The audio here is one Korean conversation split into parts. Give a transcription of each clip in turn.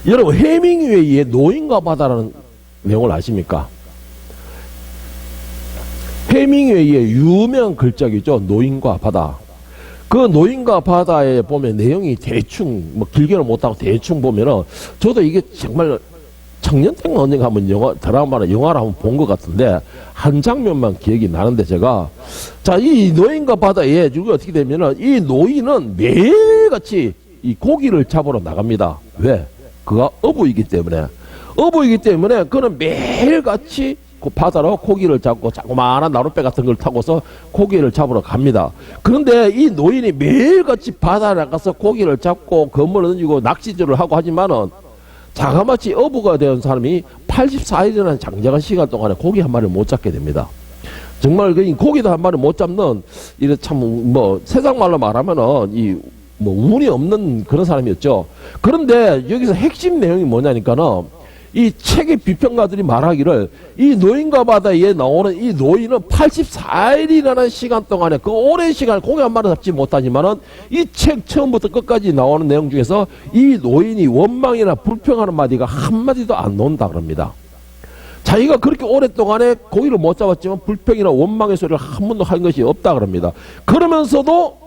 여러분, 해밍웨이의 노인과 바다라는 내용을 아십니까? 해밍웨이의 유명한 글작이죠. 노인과 바다. 그 노인과 바다에 보면 내용이 대충, 뭐 길게는 못하고 대충 보면은, 저도 이게 정말 청년 때가 언젠가 한번 드라마나 영화를 한번 본 것 같은데, 한 장면만 기억이 나는데, 제가. 자, 이 노인과 바다에, 이게 어떻게 되면은, 이 노인은 매일같이 이 고기를 잡으러 나갑니다. 왜? 그가 어부이기 때문에. 어부이기 때문에 그는 매일같이 그 바다로 고기를 잡고 자그마한 나룻배 같은 걸 타고서 고기를 잡으러 갑니다. 그런데 이 노인이 매일같이 바다에 나가서 고기를 잡고 그물을 던지고 낚시질을 하고 하지만은 자그마치 어부가 된 사람이 84일이라는 장장한 시간 동안에 고기 한 마리를 못 잡게 됩니다. 정말 그 고기도 한 마리 못 잡는, 이래 참 뭐 세상 말로 말하면은 이 뭐 운이 없는 그런 사람이었죠. 그런데 여기서 핵심 내용이 뭐냐니까는, 이 책의 비평가들이 말하기를 이 노인과 바다에 나오는 이 노인은 84일이라는 시간 동안에 그 오랜 시간 고기 한 마리 잡지 못하지만은 이 책 처음부터 끝까지 나오는 내용 중에서 이 노인이 원망이나 불평하는 마디가 한마디도 안 나온다 그럽니다. 자기가 그렇게 오랫동안에 고기를 못 잡았지만 불평이나 원망의 소리를 한 번도 한 것이 없다 그럽니다. 그러면서도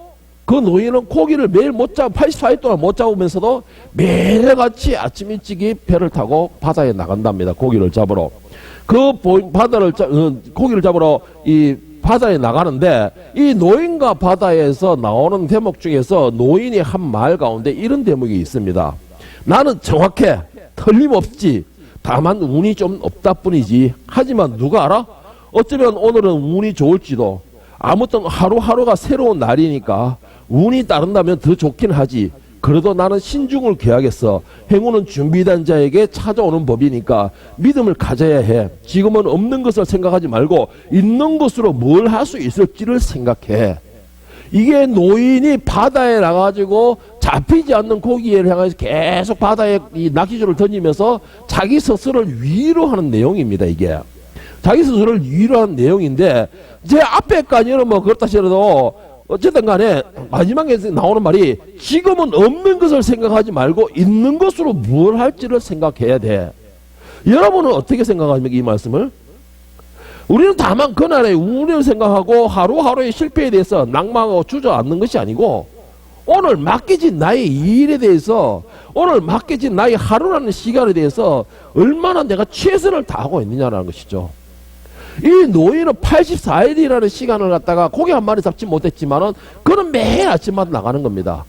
그 노인은 고기를 매일 못 잡아 84일 동안 못 잡으면서도 매일같이 아침 일찍이 배를 타고 바다에 나간답니다. 고기를 잡으러. 그 고기를 잡으러 이 바다에 나가는데, 이 노인과 바다에서 나오는 대목 중에서 노인이 한 말 가운데 이런 대목이 있습니다. 나는 정확해. 틀림없지. 다만 운이 좀 없다 뿐이지. 하지만 누가 알아? 어쩌면 오늘은 운이 좋을지도. 아무튼 하루하루가 새로운 날이니까 운이 따른다면 더 좋긴 하지. 그래도 나는 신중을 기하겠어. 행운은 준비된 자에게 찾아오는 법이니까 믿음을 가져야 해. 지금은 없는 것을 생각하지 말고 있는 것으로 뭘 할 수 있을지를 생각해. 이게 노인이 바다에 나가지고 잡히지 않는 고기를 향해서 계속 바다에 이 낚시줄을 던지면서 자기 스스로를 위로하는 내용입니다. 이게 자기 스스로를 위로하는 내용인데, 제 앞에까지는 뭐 그렇다 치더라도 어쨌든 간에 마지막에 나오는 말이 지금은 없는 것을 생각하지 말고 있는 것으로 뭘 할지를 생각해야 돼. 여러분은 어떻게 생각하십니까? 이 말씀을? 우리는 다만 그날의 운을 생각하고 하루하루의 실패에 대해서 낭망하고 주저앉는 것이 아니고, 오늘 맡겨진 나의 일에 대해서, 오늘 맡겨진 나의 하루라는 시간에 대해서 얼마나 내가 최선을 다하고 있느냐라는 것이죠. 이 노인은 84일이라는 시간을 갖다가 고기 한 마리 잡지 못했지만은 그는 매일 아침마다 나가는 겁니다.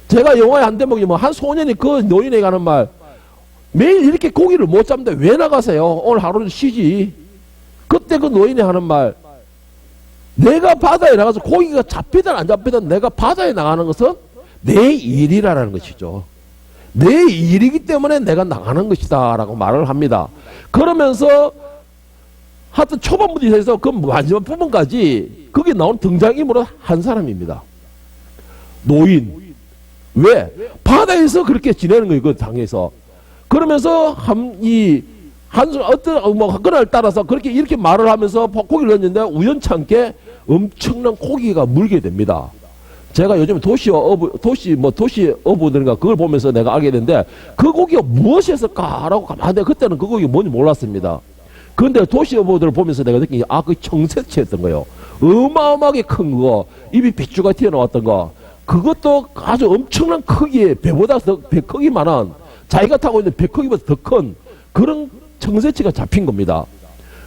제가 영화의 한 대목이 뭐 한 소년이 그 노인에게 하는 말, 매일 이렇게 고기를 못 잡는데 왜 나가세요? 오늘 하루는 쉬지. 그때 그 노인이 하는 말, 내가 바다에 나가서 고기가 잡히든 안 잡히든 내가 바다에 나가는 것은 내 일이라는 것이죠. 내 일이기 때문에 내가 나가는 것이다 라고 말을 합니다. 그러면서 하여튼 초반부터 해서 그 마지막 부분까지 거기 나온 등장인물은 한 사람입니다. 노인. 왜? 바다에서 그렇게 지내는 거예요. 그 당에서. 그러면서 그날 따라서 그렇게 이렇게 말을 하면서 고기를 던졌는데 우연찮게 엄청난 고기가 물게 됩니다. 제가 요즘 도시 어부들인가 그걸 보면서 내가 알게 됐는데, 그 고기가 무엇이었을까라고 가만히, 그때는 그 고기가 뭔지 몰랐습니다. 그런데 도시 어부들을 보면서 내가 느낀 게, 그 청새치였던 거예요. 어마어마하게 큰 거, 입이 빗줄가 튀어나왔던 거, 그것도 아주 엄청난 크기에, 배보다 더 배 크기만한, 자기가 타고 있는 배 크기보다 더 큰 그런 청새치가 잡힌 겁니다.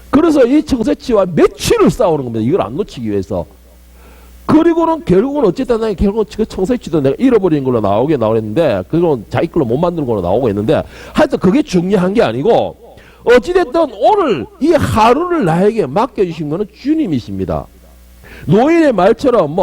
그래서 이 청새치와 며칠을 싸우는 겁니다. 이걸 안 놓치기 위해서. 그리고는 결국은 어쨌든 결국은 그 청새치도 내가 잃어버린 걸로 나오는데, 그건 자기 걸로 못 만드는 걸로 나오고 있는데, 하여튼 그게 중요한 게 아니고, 어찌됐든 오늘 이 하루를 나에게 맡겨주신 거는 주님이십니다. 노인의 말처럼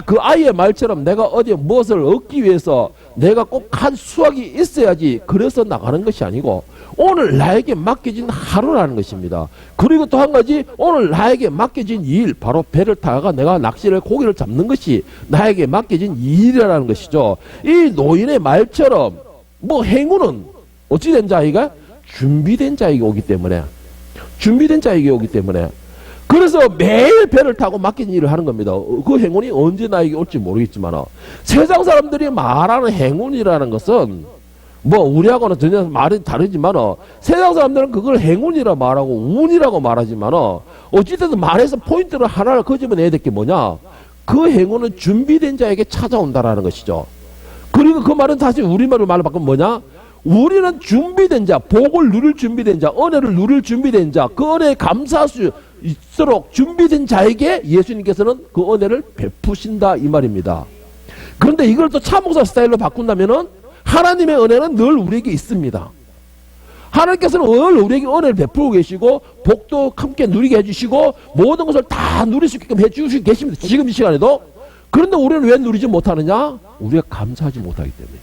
그 아이의 말처럼 내가 어디 무엇을 얻기 위해서 내가 꼭 한 수확이 있어야지 그래서 나가는 것이 아니고, 오늘 나에게 맡겨진 하루라는 것입니다. 그리고 또 한 가지, 오늘 나에게 맡겨진 일, 바로 배를 타가 내가 고기를 잡는 것이 나에게 맡겨진 일이라는 것이죠. 이 노인의 말처럼 행운은 어찌된 자이가 준비된 자에게 오기 때문에, 그래서 매일 배를 타고 맡긴 일을 하는 겁니다. 그 행운이 언제 나에게 올지 모르겠지만 세상 사람들이 말하는 행운이라는 것은 뭐 우리하고는 전혀 말이 다르지만 세상 사람들은 그걸 행운이라 말하고 운이라고 말하지만 어찌됐든 말해서 포인트를 하나를 거집어내야 될 게 뭐냐, 그 행운은 준비된 자에게 찾아온다라는 것이죠. 그리고 그 말은 다시 우리말로 말을 바꾸면 뭐냐, 우리는 준비된 자, 복을 누릴 준비된 자, 은혜를 누릴 준비된 자, 그 은혜에 감사할 수 있도록 준비된 자에게 예수님께서는 그 은혜를 베푸신다 이 말입니다. 그런데 이걸 또 차목사 스타일로 바꾼다면은 하나님의 은혜는 늘 우리에게 있습니다. 하나님께서는 늘 우리에게 은혜를 베풀고 계시고 복도 함께 누리게 해주시고 모든 것을 다 누릴 수 있게끔 해주시고 계십니다. 지금 이 시간에도. 그런데 우리는 왜 누리지 못하느냐? 우리가 감사하지 못하기 때문에.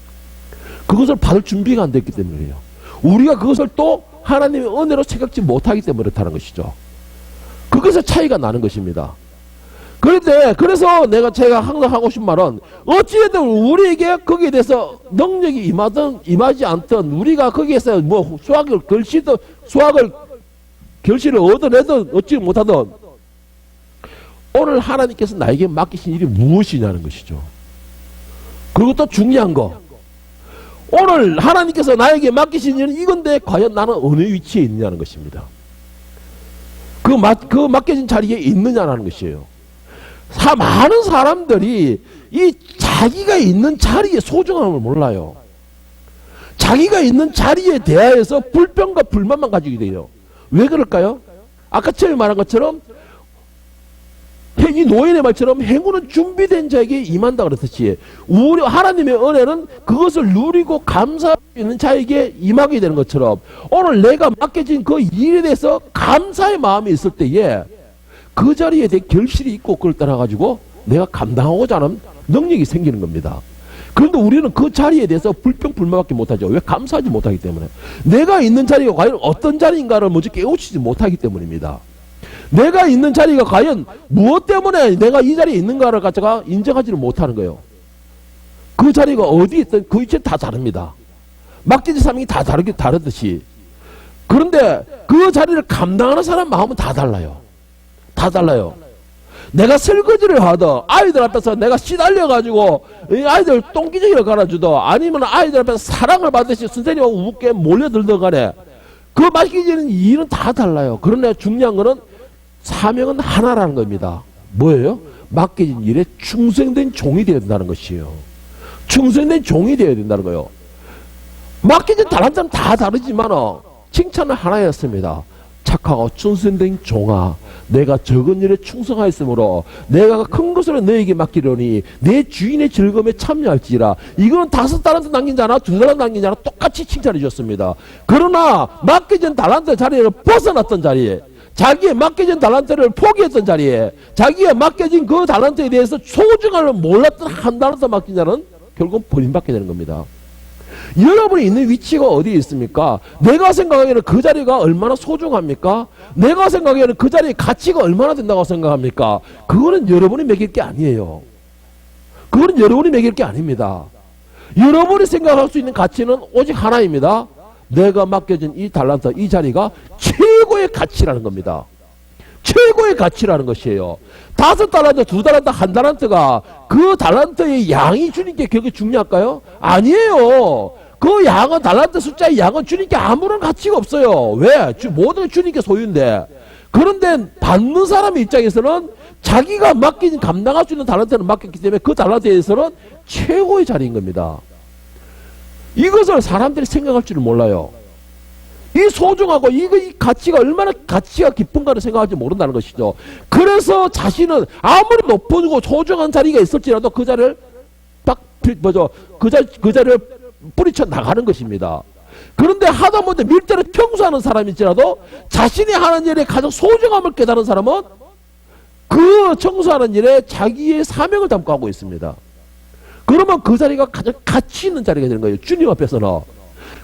그것을 받을 준비가 안 됐기 때문이에요. 우리가 그것을 또 하나님의 은혜로 생각지 못하기 때문에 그렇다는 것이죠. 그것에서 차이가 나는 것입니다. 그런데 그래서 제가 항상 하고 싶은 말은 어찌됐든 우리에게 거기에 대해서 능력이 임하든 임하지 않든 우리가 거기에서 뭐 수학을 결실을 얻어내든 얻지 못하든 오늘 하나님께서 나에게 맡기신 일이 무엇이냐는 것이죠. 그리고 또 중요한 거, 오늘 하나님께서 나에게 맡기신 일은 이건데 과연 나는 어느 위치에 있느냐는 것입니다. 그 맡겨진 자리에 있느냐라는 것이에요. 많은 사람들이 이 자기가 있는 자리의 소중함을 몰라요. 자기가 있는 자리에 대하여서 불평과 불만만 가지게 돼요. 왜 그럴까요? 아까 처음에 말한 것처럼 이 노인의 말처럼 행운은 준비된 자에게 임한다 그랬듯이 우리 하나님의 은혜는 그것을 누리고 감사할 수 있는 자에게 임하게 되는 것처럼 오늘 내가 맡겨진 그 일에 대해서 감사의 마음이 있을 때에 그 자리에 대해 결실이 있고 그걸 따라가지고 내가 감당하고자 하는 능력이 생기는 겁니다. 그런데 우리는 그 자리에 대해서 불평불만밖에 못하죠. 왜? 감사하지 못하기 때문에. 내가 있는 자리가 과연 어떤 자리인가를 먼저 깨우치지 못하기 때문입니다. 내가 있는 자리가 과연 무엇 때문에 내가 이 자리에 있는가를 갖다가 인정하지를 못하는 거예요. 그 자리가 어디에 있든 그 위치는 다 다릅니다. 맡겨진 사람이 다 다르듯이. 그런데 그 자리를 감당하는 사람 마음은 다 달라요. 다 달라요. 내가 설거지를 하든 아이들 앞에서 내가 시달려가지고 아이들 똥기저귀를 갈아주든 아니면 아이들 앞에서 사랑을 받듯이 선생님하고 웃게 몰려들든 간에 그 맡겨지는 일은 다 달라요. 그러나 중요한 거는 사명은 하나라는 겁니다. 뭐예요? 맡겨진 일에 충성된 종이 되어야 된다는 것이에요. 충성된 종이 되어야 된다는 거예요. 맡겨진 달란트는 다 다르지만 칭찬은 하나였습니다. 착하고 충성된 종아, 내가 적은 일에 충성하였으므로 내가 큰 것으로 너에게 맡기려니 내 주인의 즐거움에 참여할지라. 이거는 5달란트 남긴 자나 2달란트 남긴 자나 똑같이 칭찬해 주셨습니다. 그러나 맡겨진 달란트 자리를 벗어났던 자리에, 자기의 맡겨진 달란트를 포기했던 자리에, 자기가 맡겨진 그 달란트에 대해서 소중함을 몰랐던 한 달란트 맡긴 자는 결국 버림받게 되는 겁니다. 여러분이 있는 위치가 어디에 있습니까? 내가 생각하기에는 그 자리가 얼마나 소중합니까? 내가 생각하기에는 그 자리의 가치가 얼마나 된다고 생각합니까? 그거는 여러분이 매길 게 아니에요. 그거는 여러분이 매길 게 아닙니다. 여러분이 생각할 수 있는 가치는 오직 하나입니다. 내가 맡겨진 이 달란트, 이 자리가 최고의 가치라는 겁니다. 최고의 가치라는 것이에요. 5달란트, 2달란트, 1달란트가 그 달란트의 양이 주님께 그렇게 중요할까요? 아니에요. 그 양은, 달란트 숫자의 양은 주님께 아무런 가치가 없어요. 왜? 모든 게 주님께 소유인데. 그런데 받는 사람의 입장에서는 자기가 맡긴, 감당할 수 있는 달란트를 맡겼기 때문에 그 달란트에 대해서는 최고의 자리인 겁니다. 이것을 사람들이 생각할 줄을 몰라요. 이 소중하고 이 가치가 얼마나 가치가 깊은가를 생각하지 모른다는 것이죠. 그래서 자신은 아무리 높고 소중한 자리가 있을지라도 그 자리를 그 자리를 뿌리쳐 나가는 것입니다. 그런데 하다못해 밀대로 청소하는 사람일지라도 자신이 하는 일에 가장 소중함을 깨달은 사람은 그 청소하는 일에 자기의 사명을 담고 하고 있습니다. 그러면 그 자리가 가장 가치 있는 자리가 되는 거예요. 주님 앞에서는.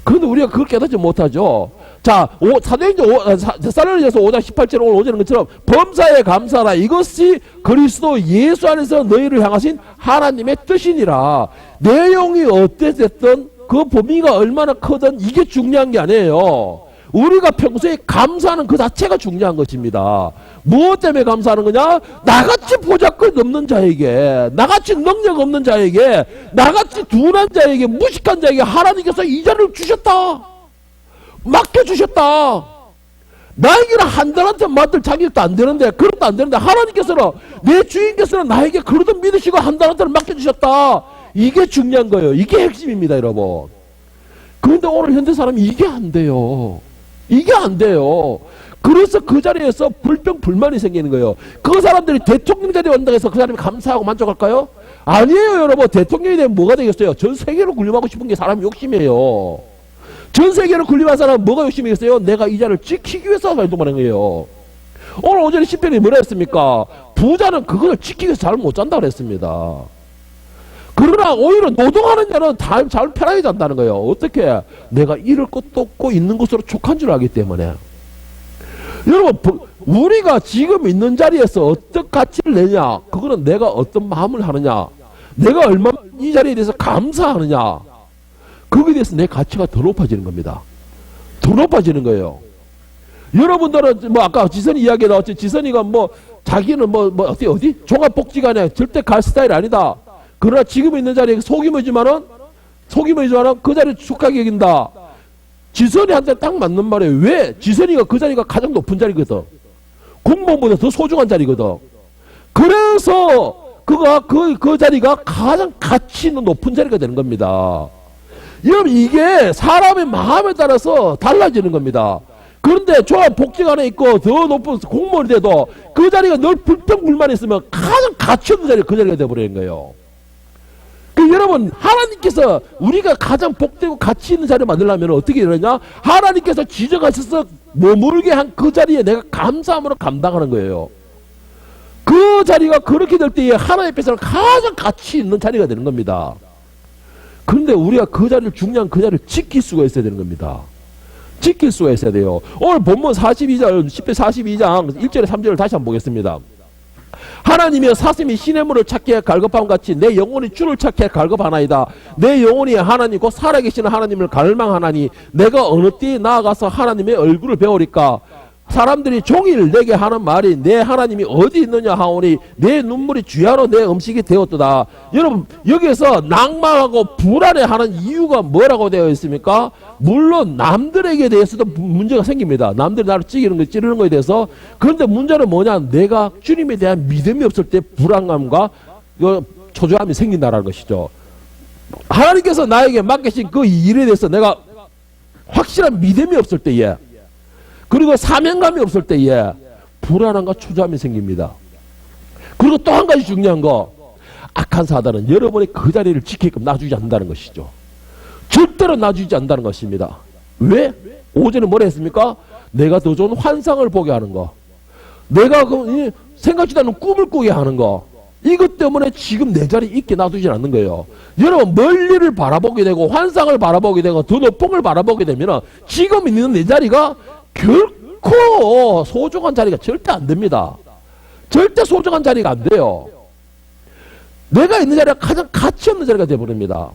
그런데 우리가 그걸 깨닫지 못하죠. 자, 사도행전 5장 18절 오늘 오전인 것처럼 범사에 감사하라. 이것이 그리스도 예수 안에서 너희를 향하신 하나님의 뜻이니라. 내용이 어땠든 그 범위가 얼마나 크든 이게 중요한 게 아니에요. 우리가 평소에 감사하는 그 자체가 중요한 것입니다. 무엇 때문에 감사하는 거냐? 나같이 보잘것 없는 자에게, 나같이 능력 없는 자에게, 나같이 둔한 자에게, 무식한 자에게 하나님께서 이 자리를 주셨다. 맡겨주셨다. 나에게는 한달한테 맡을 자격도 안 되는데, 그것도 안 되는데, 하나님께서는, 내 주인께서는 나에게 그러던 믿으시고 한달한테를 맡겨주셨다. 이게 중요한 거예요. 이게 핵심입니다, 여러분. 그런데 오늘 현대 사람이 이게 안 돼요. 이게 안 돼요. 그래서 그 자리에서 불평불만이 생기는 거예요. 그 사람들이 대통령 자리에 온다고 해서 그 사람이 감사하고 만족할까요? 아니에요, 여러분. 대통령이 되면 뭐가 되겠어요? 전 세계로 군림하고 싶은 게 사람 욕심이에요. 전 세계로 군림한 사람은 뭐가 욕심이겠어요? 내가 이 자리를 지키기 위해서 활동하는 거예요. 오늘 오전에 시편이 뭐라 했습니까? 부자는 그걸 지키기 위해서 잠을 못 잔다고 했습니다. 그러나 오히려 노동하는 자는 잠을 편하게 잔다는 거예요. 어떻게? 내가 잃을 것도 없고 있는 것으로 족한 줄 알기 때문에. 여러분, 우리가 지금 있는 자리에서 어떤 가치를 내냐? 그거는 내가 어떤 마음을 하느냐? 내가 얼마나 이 자리에 대해서 감사하느냐? 거기에 대해서 내 가치가 더 높아지는 겁니다. 더 높아지는 거예요. 여러분들은 뭐 아까 지선이 이야기에 나왔지. 지선이가 뭐 자기는 뭐 어디 종합복지관에 절대 갈 스타일 아니다. 그러나 지금 있는 자리에 속임이지만은 그 자리를 축하게 여긴다. 지선이한테 딱 맞는 말이에요. 왜? 지선이가 그 자리가 가장 높은 자리거든. 공무원보다 더 소중한 자리거든. 그래서 그 자리가 가장 가치 있는 높은 자리가 되는 겁니다. 여러분, 이게 사람의 마음에 따라서 달라지는 겁니다. 그런데 종합복지관에 있고 더 높은 공무원이 돼도 그 자리가 늘 불평불만이 있으면 가장 가치 없는 자리가 그 자리가 되어버리는 거예요. 여러분, 하나님께서 우리가 가장 복되고 가치 있는 자리를 만들려면 어떻게 이러냐? 하나님께서 지정하셔서 머물게 한 그 자리에 내가 감사함으로 감당하는 거예요. 그 자리가 그렇게 될 때에 하나님 앞에서는 가장 가치 있는 자리가 되는 겁니다. 그런데 우리가 그 자리를, 중요한 그 자리를 지킬 수가 있어야 되는 겁니다. 지킬 수가 있어야 돼요. 오늘 본문 42절, 10편 42장 1절에 3절을 다시 한번 보겠습니다. 하나님이여, 사슴이 시냇물을 찾기에 갈급함 같이 내 영혼이 주를 찾기에 갈급하나이다. 내 영혼이 하나님 곧 살아계시는 하나님을 갈망하나니 내가 어느 때에 나아가서 하나님의 얼굴을 배우리까. 사람들이 종일 내게 하는 말이 내 하나님이 어디 있느냐 하오니 내 눈물이 주야로 내 음식이 되었도다. 여러분, 여기에서 낭망하고 불안해하는 이유가 뭐라고 되어 있습니까? 물론 남들에게 대해서도 문제가 생깁니다. 남들이 나를 찌르는 거에 대해서. 그런데 문제는 뭐냐? 내가 주님에 대한 믿음이 없을 때 불안감과 초조함이 생긴다는 것이죠. 하나님께서 나에게 맡기신 그 일에 대해서 내가 확실한 믿음이 없을 때에, 그리고 사명감이 없을 때에 불안함과 초조함이 생깁니다. 그리고 또 한 가지 중요한 거, 악한 사단은 여러분이 그 자리를 지키게끔 놔주지 않는다는 것이죠. 절대로 놔주지 않는다는 것입니다. 왜? 오전에 뭐라 했습니까? 내가 더 좋은 환상을 보게 하는 거, 내가 생각지도 않은 꿈을 꾸게 하는 거, 이것 때문에 지금 내 자리에 있게 놔두지 않는 거예요. 여러분, 멀리를 바라보게 되고 환상을 바라보게 되고 더 높은 걸 바라보게 되면 지금 있는 내 자리가 결코 소중한 자리가 절대 안 됩니다. 절대 소중한 자리가 안 돼요. 내가 있는 자리가 가장 가치 없는 자리가 되어버립니다.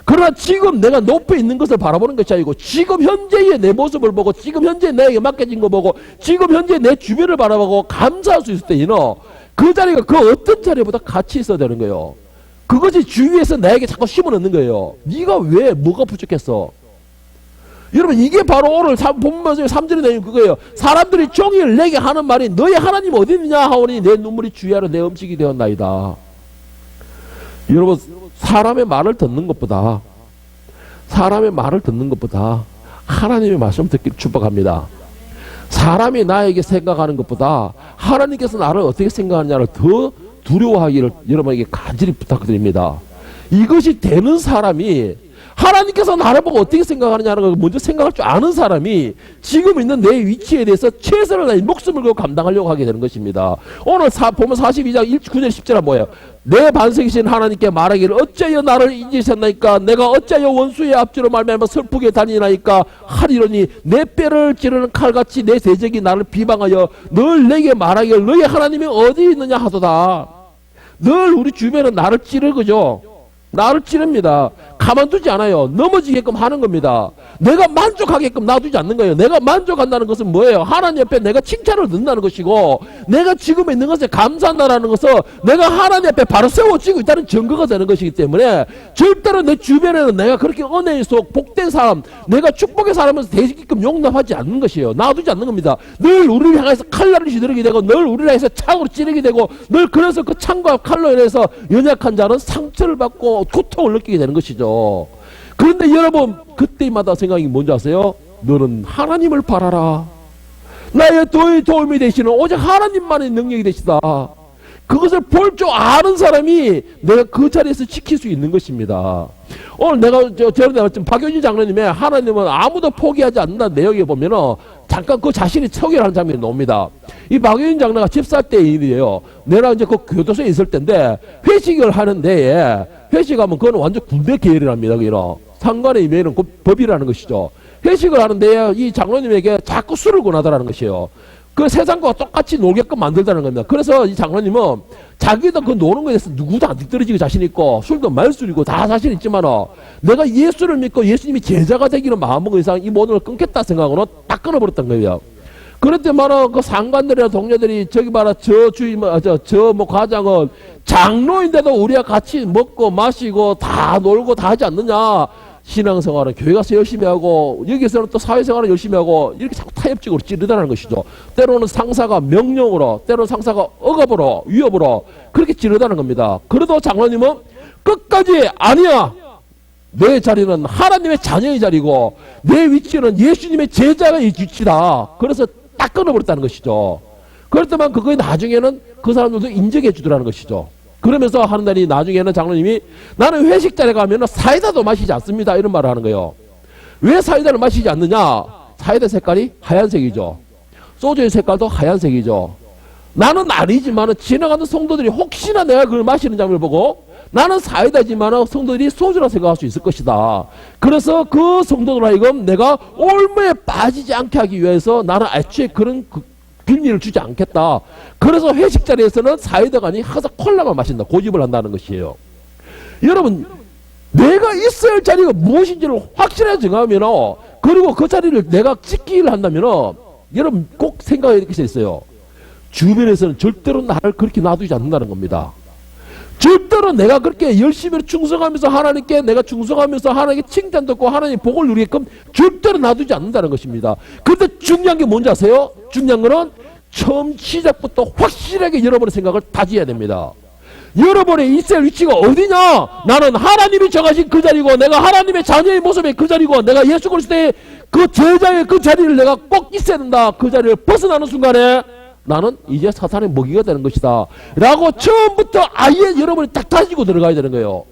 그러나 지금 내가 높이 있는 것을 바라보는 것이 아니고 지금 현재의 내 모습을 보고 지금 현재 내게 맡겨진 거 보고 지금 현재 내 주변을 바라보고 감사할 수 있을 때에는 그 자리가 그 어떤 자리보다 가치 있어야 되는 거예요. 그것이 주위에서 나에게 자꾸 심어넣는 거예요. 네가 왜 뭐가 부족했어? 여러분, 이게 바로 오늘 본문 3절에 내용 그거예요. 사람들이 종일 내게 하는 말이 너희 하나님 어디 있느냐 하오니 내 눈물이 주야로 내 음식이 되었나이다. 여러분, 사람의 말을 듣는 것보다 하나님의 말씀 듣기를 축복합니다. 사람이 나에게 생각하는 것보다 하나님께서 나를 어떻게 생각하느냐를 더 두려워하기를 여러분에게 간절히 부탁드립니다. 이것이 되는 사람이, 하나님께서 나를 보고 어떻게 생각하느냐는 걸 먼저 생각할 줄 아는 사람이 지금 있는 내 위치에 대해서 최선을 다해 목숨을 걸고 감당하려고 하게 되는 것입니다. 오늘 보면 42장 9절 10절은 뭐예요? 내 반석이신 하나님께 말하기를 어찌하여 나를 인지하셨나이까? 내가 어찌하여 원수의 앞뒤로 말미암아 슬프게 다니나이까 하리로니 내 뼈를 찌르는 칼같이 내 대적이 나를 비방하여 늘 내게 말하기를 너희 하나님이 어디 있느냐 하도다. 늘 우리 주변은 나를 찌르죠. 나를 찌릅니다. 가만두지 않아요. 넘어지게끔 하는 겁니다. 내가 만족하게끔 놔두지 않는 거예요. 내가 만족한다는 것은 뭐예요? 하나님 옆에 내가 칭찬을 듣는다는 것이고, 내가 지금 있는 것에 감사한다는 것은 내가 하나님 앞에 바로 세워지고 있다는 증거가 되는 것이기 때문에, 절대로 내 주변에는 내가 그렇게 은혜의 속 복된 사람, 내가 축복의 사람에서 되게끔 용납하지 않는 것이에요. 놔두지 않는 겁니다. 늘 우리를 향해서 칼날을 휘두르게 되고, 늘 우리를 향해서 창으로 찌르게 되고, 늘 그래서 그 창과 칼로 인해서 연약한 자는 상처를 받고 고통을 느끼게 되는 것이죠. 그런데 여러분, 그때마다 생각이 뭔지 아세요? 너는 하나님을 바라라. 나의 도움이 되시는 오직 하나님만의 능력이 되시다. 그것을 볼 줄 아는 사람이 내가 그 자리에서 지킬 수 있는 것입니다. 오늘 내가 저런데 말씀 박효진 장로님의 하나님은 아무도 포기하지 않는다는 내용에 보면은 잠깐 그 자신이 소개를 하는 장면이 나옵니다. 이 박효진 장로가 집사할 때 일이에요. 내가 이제 그 교도소에 있을 때인데, 회식을 하는데, 회식하면 그건 완전 군대 계열이랍니다. 그기는 상관의 임의는 법이라는 것이죠. 회식을 하는데 이 장로님에게 자꾸 술을 권하더라는 것이에요. 그 세상과 똑같이 놀게끔 만들다는 겁니다. 그래서 이 장로님은 자기도 그 노는 것에 대해서 누구도 안 뒤떨어지고 자신 있고, 술도 말술이고 다 자신 있지만, 내가 예수를 믿고 예수님이 제자가 되기는 마음먹은 이상 이 모든 걸 끊겠다 생각으로 딱 끊어버렸던 거예요. 그럴 때마다 그 상관들이나 동료들이 저기 봐라, 저 주임, 뭐 과장은 장로인데도 우리가 같이 먹고 마시고 다 놀고 다 하지 않느냐. 신앙생활은 교회 가서 열심히 하고, 여기서는 또 사회생활을 열심히 하고, 이렇게 자꾸 타협적으로 찌르다는 것이죠. 때로는 상사가 명령으로, 때로는 상사가 억압으로, 위협으로 그렇게 찌르다는 겁니다. 그래도 장로님은 끝까지 아니야. 내 자리는 하나님의 자녀의 자리고, 내 위치는 예수님의 제자의 위치다. 그래서 딱 끊어버렸다는 것이죠. 그렇지만 그거에 나중에는 그 사람들도 인정해 주더라는 것이죠. 그러면서 하는 날이 나중에는 장로님이, 나는 회식 자리에 가면 사이다도 마시지 않습니다. 이런 말을 하는 거예요. 왜 사이다를 마시지 않느냐? 사이다 색깔이 하얀색이죠. 소주의 색깔도 하얀색이죠. 나는 아니지만 지나가는 성도들이 혹시나 내가 그걸 마시는 장면을 보고, 나는 사이다지만 성도들이 소주라 생각할 수 있을 것이다. 그래서 그 성도들 하여금 내가 올무에 빠지지 않게 하기 위해서 나는 애초에 그런 비밀을 주지 않겠다. 그래서 회식 자리에서는 사이다가 아니 항상 콜라만 마신다. 고집을 한다는 것이에요. 여러분, 내가 있어야 할 자리가 무엇인지를 확실하게 정하면, 그리고 그 자리를 내가 지키기를 한다면, 여러분 꼭 생각해야 될 것이 있어요. 주변에서는 절대로 나를 그렇게 놔두지 않는다는 겁니다. 절대로 내가 그렇게 열심히 충성하면서 하나님께 내가 충성하면서 하나님께 칭찬 듣고 하나님 복을 누리게끔 절대로 놔두지 않는다는 것입니다. 근데 중요한 게 뭔지 아세요? 중요한 거는 처음 시작부터 확실하게 여러분의 생각을 다지어야 됩니다. 여러분의 있어야 할 위치가 어디냐? 나는 하나님이 정하신 그 자리고, 내가 하나님의 자녀의 모습의 그 자리고, 내가 예수 그리스도의 그 제자의 그 자리를 내가 꼭 있어야 된다. 그 자리를 벗어나는 순간에 나는 이제 사탄의 먹이가 되는 것이다 라고 처음부터 아예 여러분이 딱 다지고 들어가야 되는 거예요.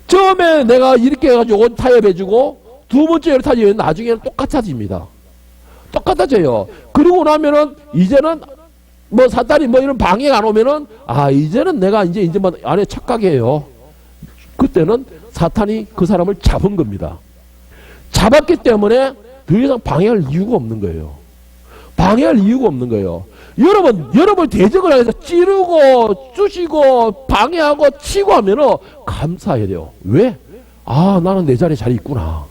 처음에 내가 이렇게 해가지고 옷 타협해주고, 두 번째 를 타협하면 나중에는 똑같아집니다. 똑같아져요. 그러고 나면은 이제는 뭐 사탄이 뭐 이런 방해가 안 오면은, 이제는 내가 이제 뭐 안에 착각해 해요. 그때는 사탄이 그 사람을 잡은 겁니다. 잡았기 때문에 더 이상 방해할 이유가 없는 거예요. 방해할 이유가 없는 거예요. 여러분 대적을 해서 찌르고 쑤시고 방해하고 치고 하면은 감사해야 돼요. 왜? 나는 내 자리에 잘 있구나.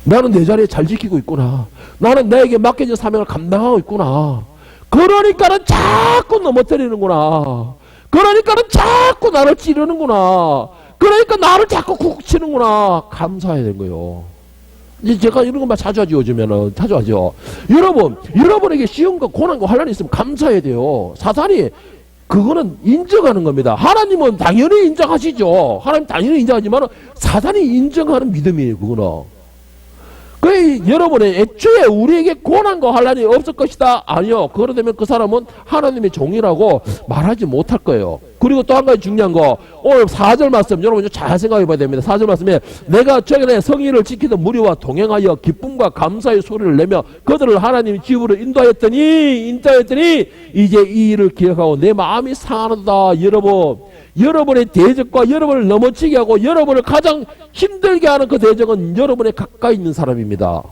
나는 내 자리에 잘 지키고 있구나. 나는 나에게 맡겨진 사명을 감당하고 있구나. 그러니까는 자꾸 넘어뜨리는구나. 그러니까는 자꾸 나를 찌르는구나. 그러니까 나를 자꾸 쿡 치는구나. 감사해야 되는 거예요. 이제 제가 이런 것만 자주 하죠. 요즘에는 자주 하죠. 여러분에게 시험과 고난과 환란이 있으면 감사해야 돼요. 사탄이 그거는 인정하는 겁니다. 하나님은 당연히 인정하시죠. 하나님 당연히 인정하지만 사탄이 인정하는 믿음이에요. 그거는. 여러분의 애초에 우리에게 고난과 환란이 없을 것이다. 아니요. 그러다면 그 사람은 하나님의 종이라고 말하지 못할 거예요. 그리고 또 한 가지 중요한 거, 오늘 4절 말씀 여러분 잘 생각해 봐야 됩니다. 4절 말씀에 내가 최근에 성의를 지키던 무리와 동행하여 기쁨과 감사의 소리를 내며 그들을 하나님의 집으로 인도하였더니 이제 이 일을 기억하고 내 마음이 상하다. 여러분의 대적과 여러분을 넘어지게 하고 여러분을 가장 힘들게 하는 그 대적은 여러분의 가까이 있는 사람입니다.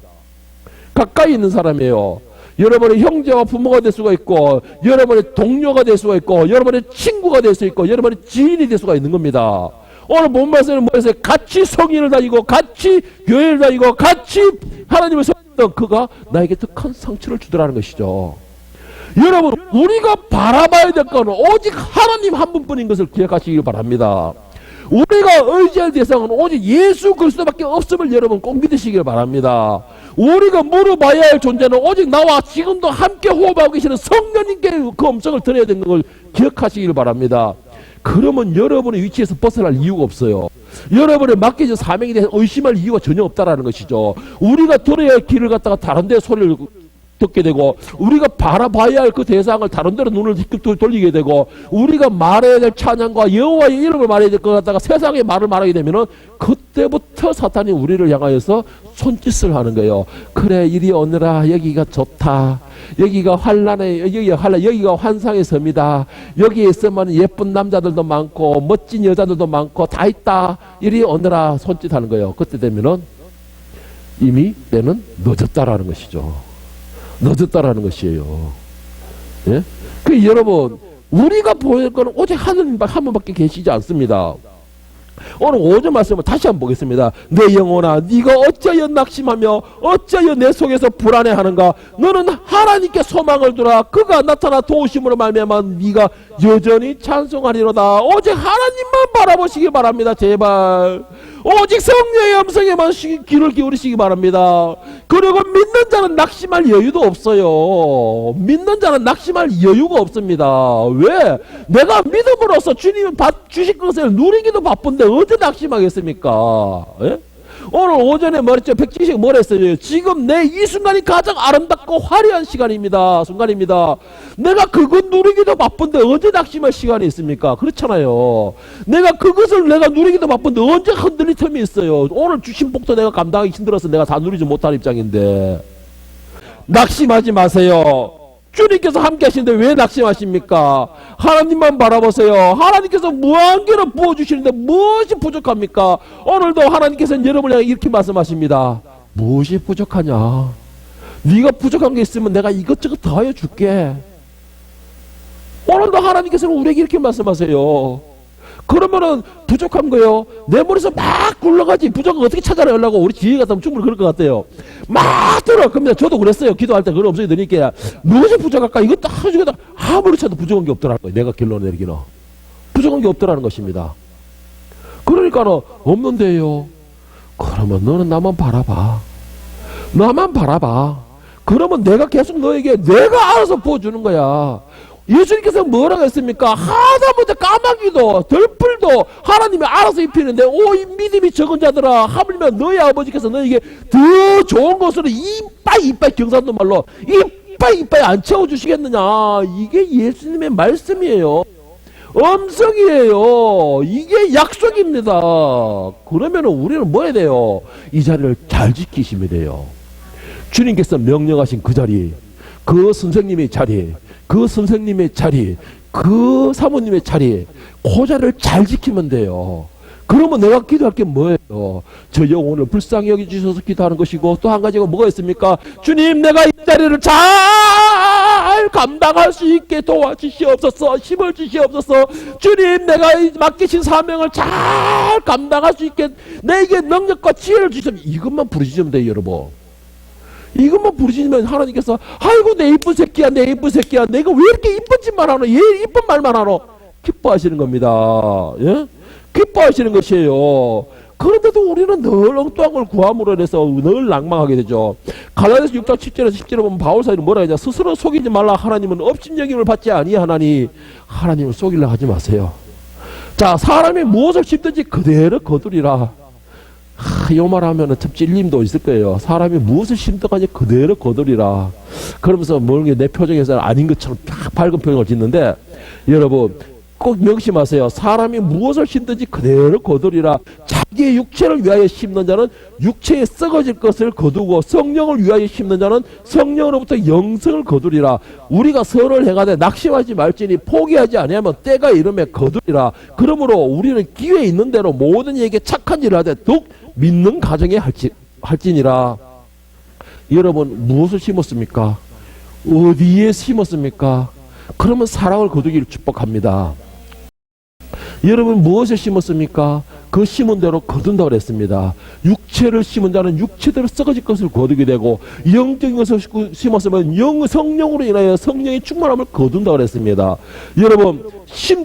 가까이 있는 사람이에요. 여러분의 형제와 부모가 될 수가 있고, 여러분의 동료가 될 수가 있고, 여러분의 친구가 될 수 있고, 여러분의 지인이 될 수가 있는 겁니다. 오늘 본 말씀은 뭐였어요? 같이 성인을 다니고 같이 교회를 다니고 같이 하나님을 섬기던 그가 나에게 더 큰 상처를 주더라는 것이죠. 여러분, 우리가 바라봐야 될 것은 오직 하나님 한 분뿐인 것을 기억하시길 바랍니다. 우리가 의지할 대상은 오직 예수 그리스도밖에 없음을 여러분 꼭 믿으시길 바랍니다. 우리가 물어봐야 할 존재는 오직 나와 지금도 함께 호흡하고 계시는 성령님께 그 음성을 들어야 되는 걸 기억하시길 바랍니다. 그러면 여러분의 위치에서 벗어날 이유가 없어요. 여러분의 맡겨진 사명에 대해서 의심할 이유가 전혀 없다라는 것이죠. 우리가 들어야 할 길을 갖다가 다른 데 소리를 듣게 되고, 우리가 바라봐야 할 그 대상을 다른 데로 눈을 돌리게 되고, 우리가 말해야 될 찬양과 여호와의 이름을 말해야 될 것 같다가 세상의 말을 말하게 되면은 그때부터 사탄이 우리를 향하여서 손짓을 하는 거예요. 그래, 이리 오너라. 여기가 좋다. 여기가 환란의, 여기가 환상의 섬이다. 여기에 있으면 예쁜 남자들도 많고 멋진 여자들도 많고 다 있다. 이리 오너라. 손짓하는 거예요. 그때 되면은 이미 때는 늦었다라는 것이죠. 늦었다라는 것이에요. 예? 그 여러분, 우리가 보일 거는 오직 하나님 한 분밖에 계시지 않습니다. 오늘 5절 말씀을 다시 한번 보겠습니다. 내 영혼아, 네가 어찌하여 낙심하며 어찌하여 내 속에서 불안해하는가? 너는 하나님께 소망을 두라. 그가 나타나 도우심으로 말미암아 네가 여전히 찬송하리로다. 오직 하나님만 바라보시기 바랍니다. 제발. 오직 성령의 음성에만 귀를 기울이시기 바랍니다. 그리고 믿는 자는 낙심할 여유도 없어요. 믿는 자는 낙심할 여유가 없습니다. 왜? 내가 믿음으로써 주님이 주실 것을 누리기도 바쁜데 어디 낙심하겠습니까? 예? 오늘 오전에 말했죠. 백지식 뭐라 했어요? 지금 내 이 순간이 가장 아름답고 화려한 순간입니다. 내가 그것 누리기도 바쁜데 언제 낙심할 시간이 있습니까? 그렇잖아요. 내가 그것을 내가 누리기도 바쁜데 언제 흔들릴 틈이 있어요? 오늘 주신 복도 내가 감당하기 힘들어서 내가 다 누리지 못할 입장인데. 낙심하지 마세요. 주님께서 함께 하시는데 왜 낙심하십니까? 하나님만 바라보세요. 하나님께서 무한계를 부어주시는데 무엇이 부족합니까? 오늘도 하나님께서는 여러분을 향해 이렇게 말씀하십니다. 무엇이 부족하냐? 네가 부족한 게 있으면 내가 이것저것 더하여 줄게. 오늘도 하나님께서는 우리에게 이렇게 말씀하세요. 그러면은 부족한 거요. 내 머리에서 막 굴러가지. 부족한 거 어떻게 찾아내려고 우리 지혜 같으면 충분히 그럴 것 같아요. 막 들어. 그럼 저도 그랬어요. 기도할 때 그런 음성이 들으니까 무엇이 부족할까? 이것도 하주겠다. 아무리 쳐도 부족한 게 없더라는 거예요. 내가 결론을 내리기는. 부족한 게 없더라는 것입니다. 그러니까는 없는데요. 그러면 너는 나만 바라봐. 나만 바라봐. 그러면 내가 계속 너에게 내가 알아서 부어주는 거야. 예수님께서 뭐라고 했습니까? 하다못해 까마귀도 덜풀도 하나님이 알아서 입히는데 이 믿음이 적은 자들아, 하물며 너희 아버지께서 너에게 더 좋은 것으로 이빠이 경상도 말로 이빠이 안 채워주시겠느냐. 이게 예수님의 말씀이에요. 음성이에요. 이게 약속입니다. 그러면 우리는 뭐 해야 돼요? 이 자리를 잘 지키시면 돼요. 주님께서 명령하신 그 자리, 그 선생님의 자리, 그 선생님의 자리, 그 사모님의 자리, 그 자리를 잘 지키면 돼요. 그러면 내가 기도할 게 뭐예요? 저 영혼을 불쌍히 여겨주셔서 기도하는 것이고, 또 한 가지가 뭐가 있습니까? 주님, 내가 이 자리를 잘 감당할 수 있게 도와주시옵소서. 힘을 주시옵소서. 주님, 내가 맡기신 사명을 잘 감당할 수 있게 내게 능력과 지혜를 주시옵소서. 이것만 부르시면 돼요, 여러분. 이것만 부르시면 하나님께서 아이고 내 이쁜 새끼야, 내 이쁜 새끼야, 내가 왜 이렇게 이쁜 짓만 하노, 얘 이쁜 말만 하노, 기뻐하시는 겁니다. 예? 기뻐하시는 것이에요. 그런데도 우리는 늘 엉뚱한 걸 구함으로 인해서 늘 낭망하게 되죠. 갈라디아서 6장 7절에서 10절에 보면 바울 사도는 뭐라 하냐? 스스로 속이지 말라. 하나님은 업신여김을 받지 아니하나니. 하나님을 속이려 하지 마세요. 자, 사람이 무엇을 심든지 그대로 거두리라. 이 말하면 참 찔림도 있을 거예요. 사람이 무엇을 심든지 그대로 거두리라. 그러면서 뭔가 내 표정에서 아닌 것처럼 딱 밝은 표정을 짓는데, 여러분 꼭 명심하세요. 사람이 무엇을 심든지 그대로 거두리라. 자기의 육체를 위하여 심는 자는 육체에 썩어질 것을 거두고, 성령을 위하여 심는 자는 성령으로부터 영생을 거두리라. 우리가 선을 행하되 낙심하지 말지니 포기하지 아니하면 때가 이르매 거두리라. 그러므로 우리는 기회 있는 대로 모든 이에게 착한 일을 하되 더욱 믿는 가정에 할지니라. 여러분 무엇을 심었습니까? 어디에 심었습니까? 그러면 사랑을 거두기를 축복합니다. 여러분 무엇을 심었습니까? 그 심은 대로 거둔다고 그랬습니다. 육체를 심은 자는 육체대로 썩어질 것을 거두게 되고, 영적인 것을 심었으면 성령으로 인하여 성령의 충만함을 거둔다고 그랬습니다. 여러분,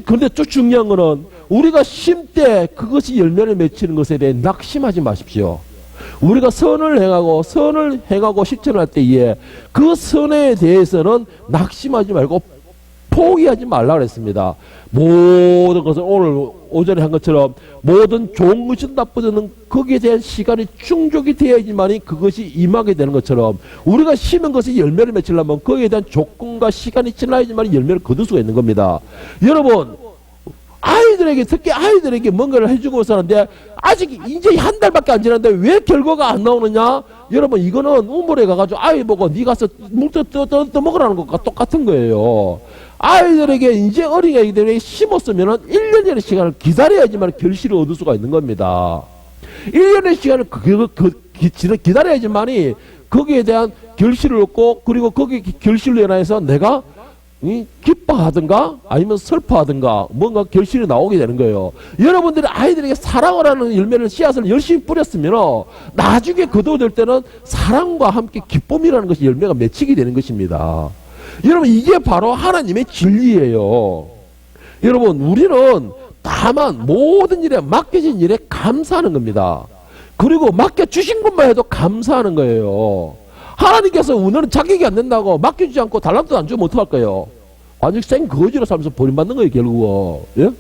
그런데 또 중요한 거는 우리가 심 때 그것이 열매를 맺히는 것에 대해 낙심하지 마십시오. 우리가 선을 행하고 실천할 때에 그 선에 대해서는 낙심하지 말고 포기하지 말라 그랬습니다. 모든 것을 오늘 오전에 한 것처럼 모든 좋은 것이든 나쁘든 거기에 대한 시간이 충족이 되어야지만이 그것이 임하게 되는 것처럼, 우리가 심은 것이 열매를 맺히려면 거기에 대한 조건과 시간이 지나야지만 열매를 거둘 수가 있는 겁니다. 여러분, 아이들에게, 특히 아이들에게 뭔가를 해주고 사는데 아직 이제 한 달밖에 안 지났는데 왜 결과가 안 나오느냐? 여러분, 이거는 우물에 가가지고 아이 보고 니 가서 물 떠먹으라는 것과 똑같은 거예요. 아이들에게, 이제 어린 아이들에게 심었으면은 1년의 시간을 기다려야지만 결실을 얻을 수가 있는 겁니다. 1년의 시간을 기다려야지만이 거기에 대한 결실을 얻고, 그리고 거기 결실로 인해서 내가 기뻐하든가 아니면 슬퍼하든가 뭔가 결실이 나오게 되는 거예요. 여러분들이 아이들에게 사랑을 하는 열매를, 씨앗을 열심히 뿌렸으면 나중에 거두어들 때는 사랑과 함께 기쁨이라는 것이 열매가 맺히게 되는 것입니다. 여러분, 이게 바로 하나님의 진리예요. 여러분, 우리는 다만 모든 일에, 맡겨진 일에 감사하는 겁니다. 그리고 맡겨주신 것만 해도 감사하는 거예요. 하나님께서 너는 자격이 안 된다고 맡겨주지 않고 달란트도 안 주면 어떡할 거예요? 완전 생 거지로 살면서 버림받는 거예요, 결국은. 예?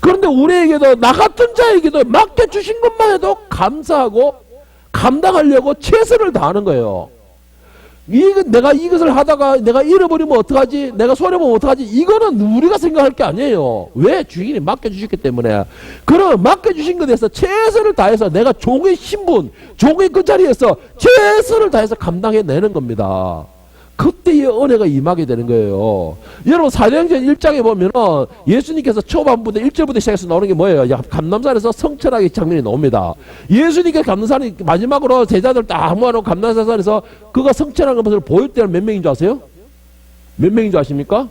그런데 우리에게도, 나 같은 자에게도 맡겨주신 것만 해도 감사하고 감당하려고 최선을 다하는 거예요. 내가 이것을 하다가 내가 잃어버리면 어떡하지? 내가 손해보면 어떡하지? 이거는 우리가 생각할 게 아니에요. 왜? 주인이 맡겨주셨기 때문에. 그럼 맡겨주신 것에 대해서 최선을 다해서 내가 종의 신분, 종의 그 자리에서 최선을 다해서 감당해내는 겁니다. 그때의 은혜가 임하게 되는 거예요. 여러분, 사도행전 1장에 보면은 예수님께서 초반부터 1절부터 시작해서 나오는 게 뭐예요? 감람산에서 성천하게 장면이 나옵니다. 예수님께서 감람산이 마지막으로 제자들 딱 모아놓고 감람산에서 그가 성천한 것을 보일 때는 몇 명인 줄 아세요? 몇 명인 줄 아십니까?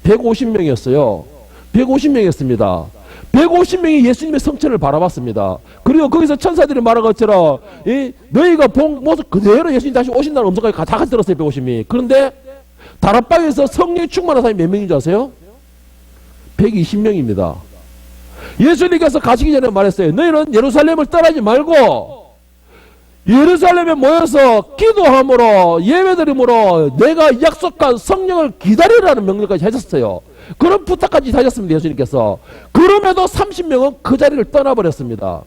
150명이었어요. 150명이었습니다. 150명이 예수님의 성천을 바라봤습니다. 그리고 거기서 천사들이 말한 것처럼 너희가 본 모습 그대로 예수님 다시 오신다는 음성까지 다 같이 들었어요. 150명이. 그런데 다락방에서 성령이 충만한 사람이 몇 명인 줄 아세요? 120명입니다. 예수님께서 가시기 전에 말했어요. 너희는 예루살렘을 떠나지 말고 예루살렘에 모여서 기도함으로 예배드림으로 내가 약속한 성령을 기다리라는 명령까지 하셨어요. 그런 부탁까지 하셨습니다. 예수님께서. 그럼에도 30명은 그 자리를 떠나버렸습니다.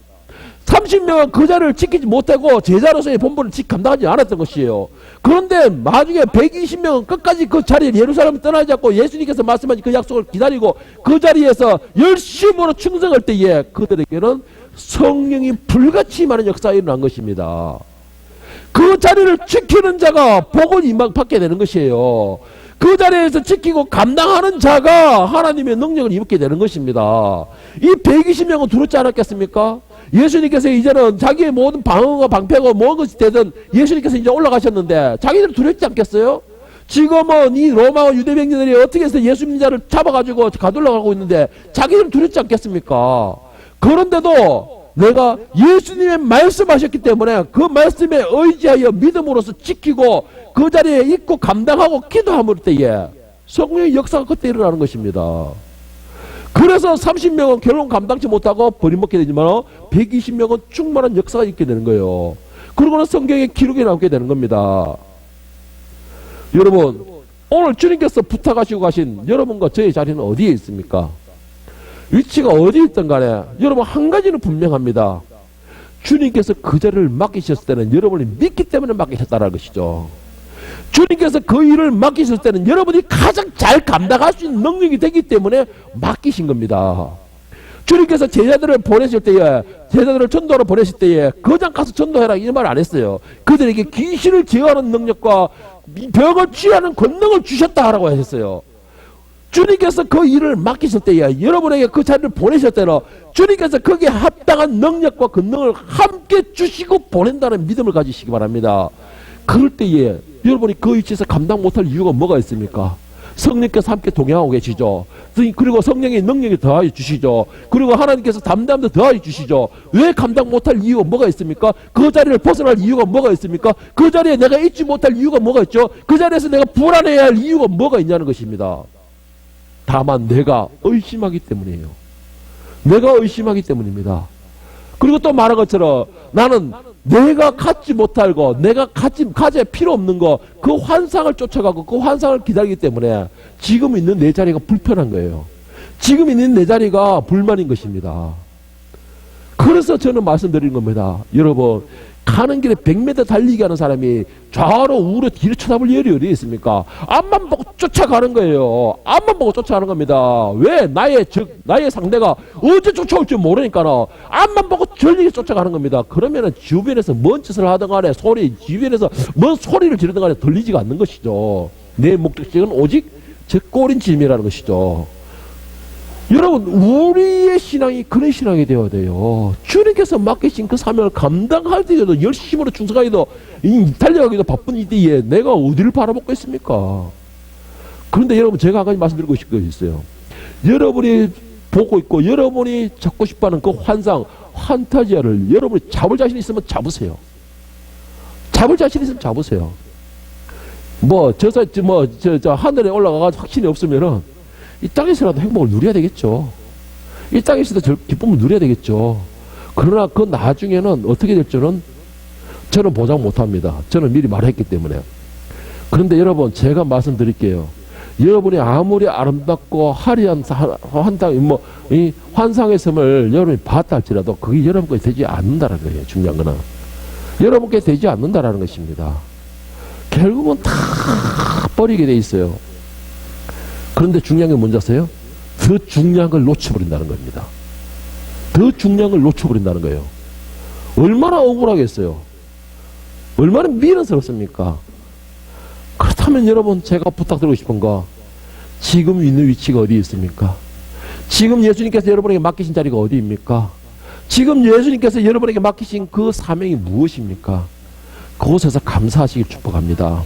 30명은 그 자리를 지키지 못하고 제자로서의 본분을 감당하지 않았던 것이에요. 그런데 나중에 120명은 끝까지 그 자리에 예루살렘을 떠나지 않고 예수님께서 말씀하신 그 약속을 기다리고 그 자리에서 열심으로 충성할 때에 그들에게는 성령이 불같이 임하는 역사가 일어난 것입니다. 그 자리를 지키는 자가 복을 받게 되는 것이에요. 그 자리에서 지키고 감당하는 자가 하나님의 능력을 입게 되는 것입니다. 이 120명은 두렵지 않았겠습니까? 예수님께서 이제는 자기의 모든 방어가 방패고 모든 것이 되든 예수님께서 이제 올라가셨는데 자기들은 두렵지 않겠어요? 지금은 이 로마와 유대 병력들이 어떻게 해서 예수 믿자를 잡아가지고 가둘러가고 있는데 자기들은 두렵지 않겠습니까? 그런데도 내가 예수님의 말씀하셨기 때문에 그 말씀에 의지하여 믿음으로써 지키고 그 자리에 있고 감당하고 기도함을 때에 성령의 역사가 그때 일어나는 것입니다. 그래서 30명은 결론 감당치 못하고 버림먹게 되지만 120명은 충만한 역사가 있게 되는 거예요. 그러고는 성경에 기록이 나오게 되는 겁니다. 여러분, 오늘 주님께서 부탁하시고 가신 여러분과 저의 자리는 어디에 있습니까? 위치가 어디 있든 간에 여러분 한 가지는 분명합니다. 주님께서 그 자리를 맡기셨을 때는 여러분이 믿기 때문에 맡기셨다는 것이죠. 주님께서 그 일을 맡기셨을 때는 여러분이 가장 잘 감당할 수 있는 능력이 되기 때문에 맡기신 겁니다. 주님께서 제자들을 보내실 때에, 제자들을 전도로 보내실 때에 거장 가서 전도해라 이 말 안 했어요. 그들에게 귀신을 제어하는 능력과 병을 치유하는 권능을 주셨다라고 하셨어요. 주님께서 그 일을 맡기실 때에, 여러분에게 그 자리를 보내실 때는 주님께서 거기에 합당한 능력과 권능을 함께 주시고 보낸다는 믿음을 가지시기 바랍니다. 그럴 때에 여러분이 그 위치에서 감당 못할 이유가 뭐가 있습니까? 성령께서 함께 동행하고 계시죠. 그리고 성령의 능력이 더하여 주시죠. 그리고 하나님께서 담대함도 더하여 주시죠. 왜 감당 못할 이유가 뭐가 있습니까? 그 자리를 벗어날 이유가 뭐가 있습니까? 그 자리에 내가 있지 못할 이유가 뭐가 있죠? 그 자리에서 내가 불안해야 할 이유가 뭐가 있냐는 것입니다. 다만 내가 의심하기 때문이에요. 내가 의심하기 때문입니다. 그리고 또 말한 것처럼 나는 내가 갖지 못할 거, 내가 가져야 필요 없는 거, 그 환상을 쫓아가고 그 환상을 기다리기 때문에 지금 있는 내 자리가 불편한 거예요. 지금 있는 내 자리가 불만인 것입니다. 그래서 저는 말씀드리는 겁니다. 여러분, 가는 길에 100m 달리기 하는 사람이 좌우로 우로 뒤를 쳐다볼 열이 어디 있습니까? 앞만 보고 쫓아가는 거예요. 앞만 보고 쫓아가는 겁니다. 왜? 나의 상대가 언제 쫓아올지 모르니까 앞만 보고 전력이 쫓아가는 겁니다. 그러면은 주변에서 뭔 짓을 하든 간에 주변에서 뭔 소리를 지르든 간에 들리지가 않는 것이죠. 내 목적지는 오직 제 꼬린짐이라는 것이죠. 여러분, 우리의 신앙이 그런 신앙이 되어야 돼요. 주님께서 맡기신 그 사명을 감당할 때에도 열심으로 충성하기도 달려가기도 바쁜 이때에 내가 어디를 바라보고 있습니까? 그런데 여러분, 제가 한 가지 말씀드리고 싶은 것이 있어요. 여러분이 보고 있고 여러분이 잡고 싶어하는 그 환상, 판타지아를 여러분이 잡을 자신 있으면 잡으세요. 잡을 자신 있으면 잡으세요. 하늘에 올라가서 확신이 없으면은 이 땅에서라도 행복을 누려야 되겠죠. 이 땅에서도 기쁨을 누려야 되겠죠. 그러나 그 나중에는 어떻게 될 줄은 저는 보장 못합니다. 저는 미리 말했기 때문에. 그런데 여러분, 제가 말씀드릴게요. 여러분이 아무리 아름답고 화려한 이 환상의 섬을 여러분이 봤다 할지라도 그게 여러분 것이 되지 않는다는 거예요. 중요한 거는 여러분께 되지 않는다라는 것입니다. 결국은 다 버리게 돼 있어요. 그런데 중요한 게 뭔지 아세요? 더 중요한 걸 놓쳐버린다는 겁니다. 더 중요한 걸 놓쳐버린다는 거예요. 얼마나 억울하겠어요? 얼마나 미련스럽습니까? 그렇다면 여러분, 제가 부탁드리고 싶은 거, 지금 있는 위치가 어디 있습니까? 지금 예수님께서 여러분에게 맡기신 자리가 어디입니까? 지금 예수님께서 여러분에게 맡기신 그 사명이 무엇입니까? 그곳에서 감사하시길 축복합니다.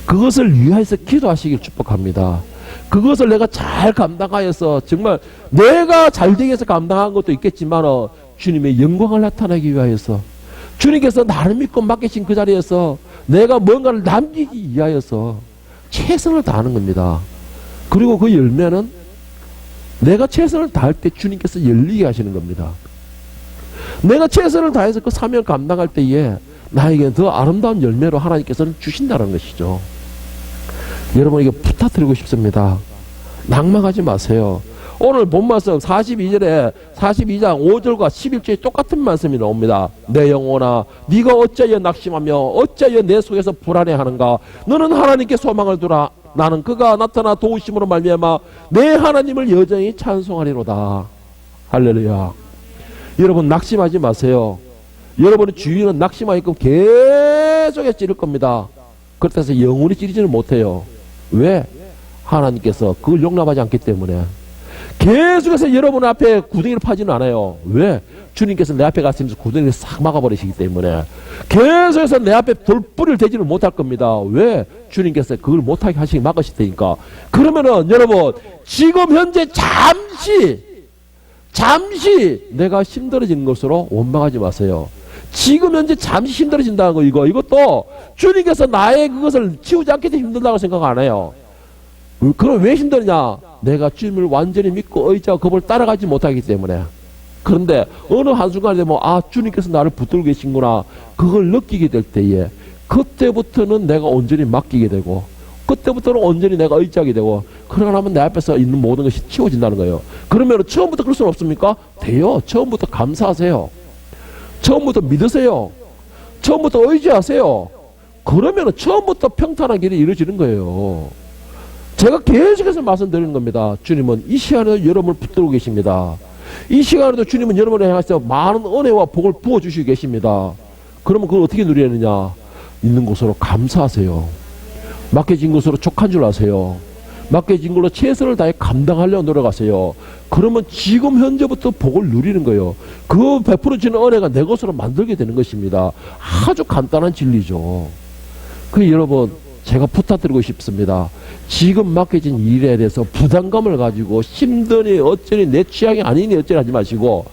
그것을 위하여서 기도하시길 축복합니다. 그것을 내가 잘 감당하여서 정말 내가 잘 되기 위해서 감당한 것도 있겠지만 주님의 영광을 나타내기 위하여서 주님께서 나를 믿고 맡기신 그 자리에서 내가 뭔가를 남기기 위하여서 최선을 다하는 겁니다. 그리고 그 열매는 내가 최선을 다할 때 주님께서 열리게 하시는 겁니다. 내가 최선을 다해서 그 사명을 감당할 때에 나에게 더 아름다운 열매로 하나님께서는 주신다는 것이죠. 여러분에게 부탁드리고 싶습니다. 낭망하지 마세요. 오늘 본 말씀 42장 5절과 11절에 똑같은 말씀이 나옵니다. 내 영혼아, 네가 어찌하여 낙심하며 어찌하여 내 속에서 불안해하는가? 너는 하나님께 소망을 두라. 나는 그가 나타나 도우심으로 말미암아 내 하나님을 여전히 찬송하리로다. 할렐루야. 여러분, 낙심하지 마세요. 여러분의 주위는 낙심하게끔 계속해서 찌를 겁니다. 그렇다고 해서 영원히 찌르지는 못해요. 왜? 하나님께서 그걸 용납하지 않기 때문에. 계속해서 여러분 앞에 구덩이를 파지는 않아요. 왜? 주님께서 내 앞에 가시면서 구덩이를 싹 막아버리시기 때문에. 계속해서 내 앞에 돌뿌리를 대지를 못할 겁니다. 왜? 주님께서 그걸 못하게 하시기 막으실 테니까. 그러면은 여러분, 지금 현재 잠시 내가 힘들어지는 것으로 원망하지 마세요. 지금 현재 잠시 힘들어진다는 거, 이것도 주님께서 나의 그것을 치우지 않기 때문에 힘들다고 생각 안 해요. 그럼 왜 힘드냐? 내가 주님을 완전히 믿고 의지하고 그걸 따라가지 못하기 때문에. 그런데 어느 한순간에 되면 주님께서 나를 붙들고 계신구나, 그걸 느끼게 될 때에 그때부터는 내가 온전히 맡기게 되고 그때부터는 온전히 내가 의지하게 되고 그러고 나면 내 앞에서 있는 모든 것이 치워진다는 거예요. 그러면 처음부터 그럴 수는 없습니까? 돼요. 처음부터 감사하세요. 처음부터 믿으세요. 처음부터 의지하세요. 그러면 처음부터 평탄한 길이 이루어지는 거예요. 제가 계속해서 말씀드리는 겁니다. 주님은 이 시간에도 여러분을 붙들고 계십니다. 이 시간에도 주님은 여러분을 향해서 많은 은혜와 복을 부어주시고 계십니다. 그러면 그걸 어떻게 누려야 하느냐? 있는 곳으로 감사하세요. 맡겨진 것으로 족한 줄 아세요. 맡겨진 걸로 최선을 다해 감당하려고 노력하세요. 그러면 지금 현재부터 복을 누리는 거예요. 그 베풀어지는 은혜가 내 것으로 만들게 되는 것입니다. 아주 간단한 진리죠. 그 여러분, 제가 부탁드리고 싶습니다. 지금 맡겨진 일에 대해서 부담감을 가지고 힘드니 어쩌니 내 취향이 아니니 어쩌니 하지 마시고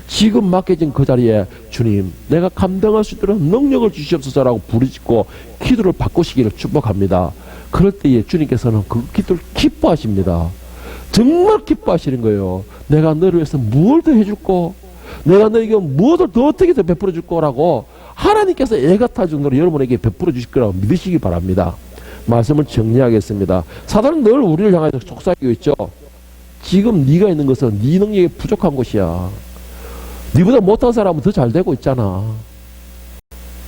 지금 맡겨진 그 자리에 주님 내가 감당할 수 있도록 능력을 주시옵소서라고 부르짖고 기도를 바꾸시기를 축복합니다. 그럴 때에 주님께서는 그 기도를 기뻐하십니다. 정말 기뻐하시는 거예요. 내가 너를 위해서 무엇을 더 해줄까? 내가 너에게 무엇을 더 어떻게 더 베풀어 줄 거라고 하나님께서 애가 타 정도로 여러분에게 베풀어 주실 거라고 믿으시기 바랍니다. 말씀을 정리하겠습니다. 사단은 늘 우리를 향해서 속삭이고 있죠. 지금 네가 있는 것은 네 능력이 부족한 것이야. 네보다 못한 사람은 더 잘 되고 있잖아.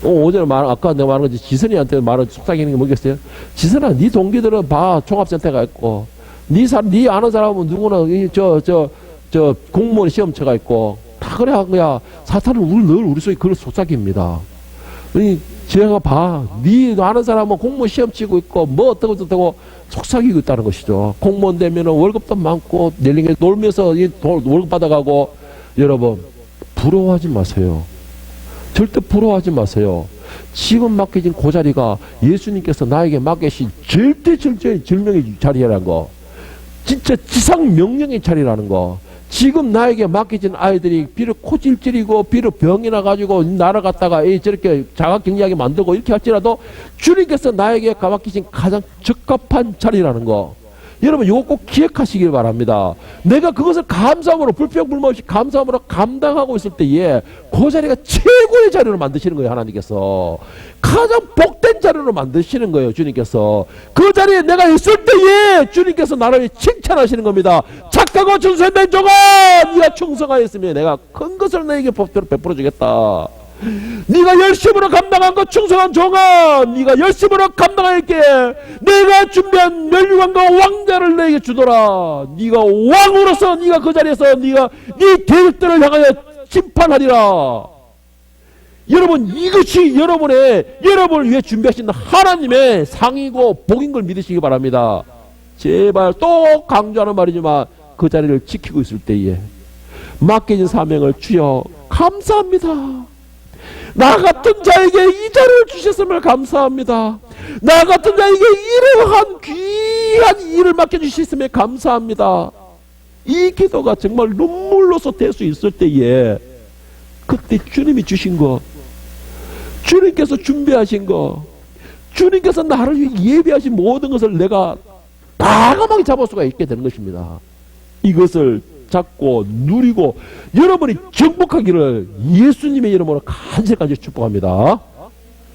오전에 아까 내가 말한 거지. 지선이한테 말한 속삭이는 게 뭐겠어요? 지선아, 네 동기들은 봐 종합센터가 있고 네 아는 사람은 누구나 저 공무원 시험처가 있고 다 그래 한 거야. 사탄은 늘 우리 속에 그걸 속삭입니다. 제가 봐. 네 아는 사람은 공무원 시험 치고 있고 뭐 어떻고 속삭이고 있다는 것이죠. 공무원 되면은 월급도 많고 내일에 놀면서 월급 받아가고. 여러분 부러워하지 마세요. 절대 부러워하지 마세요. 지금 맡겨진 그 자리가 예수님께서 나에게 맡기신 절명의 자리라는 거, 진짜 지상 명령의 자리라는 거. 지금 나에게 맡겨진 아이들이 비록 코질질이고 비록 병이 나가지고 나라 갔다가 저렇게 자가격리하게 만들고 이렇게 할지라도 주님께서 나에게 맡기신 가장 적합한 자리라는 거. 여러분 이거 꼭 기억하시길 바랍니다. 내가 그것을 감사함으로 불평불만 없이 감사함으로 감당하고 있을 때에 그 자리가 최고의 자리로 만드시는 거예요. 하나님께서 가장 복된 자리로 만드시는 거예요. 주님께서 그 자리에 내가 있을 때에 주님께서 나를 칭찬하시는 겁니다. 착하고 준수된 종아, 네가 충성하였으면 내가 큰 것을 너에게 베풀어 주겠다. 네가 열심으로 감당한 것 충성한 종아, 네가 열심으로 감당할게. 내가 준비한 멸류관과 왕자를 너에게 주더라. 네가 왕으로서 네가 그 자리에서 네가 네 대적들을 향하여 심판하리라. 여러분 이것이 여러분을 위해 준비하신 하나님의 상이고 복인 걸 믿으시기 바랍니다. 제발 또 강조하는 말이지만 그 자리를 지키고 있을 때에 맡겨진 사명을 주여 감사합니다. 나 같은 자에게 이 자리를 주셨음을 감사합니다. 나 같은 자에게 이러한 귀한 일을 맡겨주셨음에 감사합니다. 이 기도가 정말 눈물로서 될 수 있을 때에 그때 주님이 주신 거, 주님께서 준비하신 거, 주님께서 나를 위해 예비하신 모든 것을 내가 과감하게 잡을 수가 있게 되는 것입니다. 이것을 잡고 누리고 여러분이 정복하기를 예수님의 이름으로 간절히 축복합니다.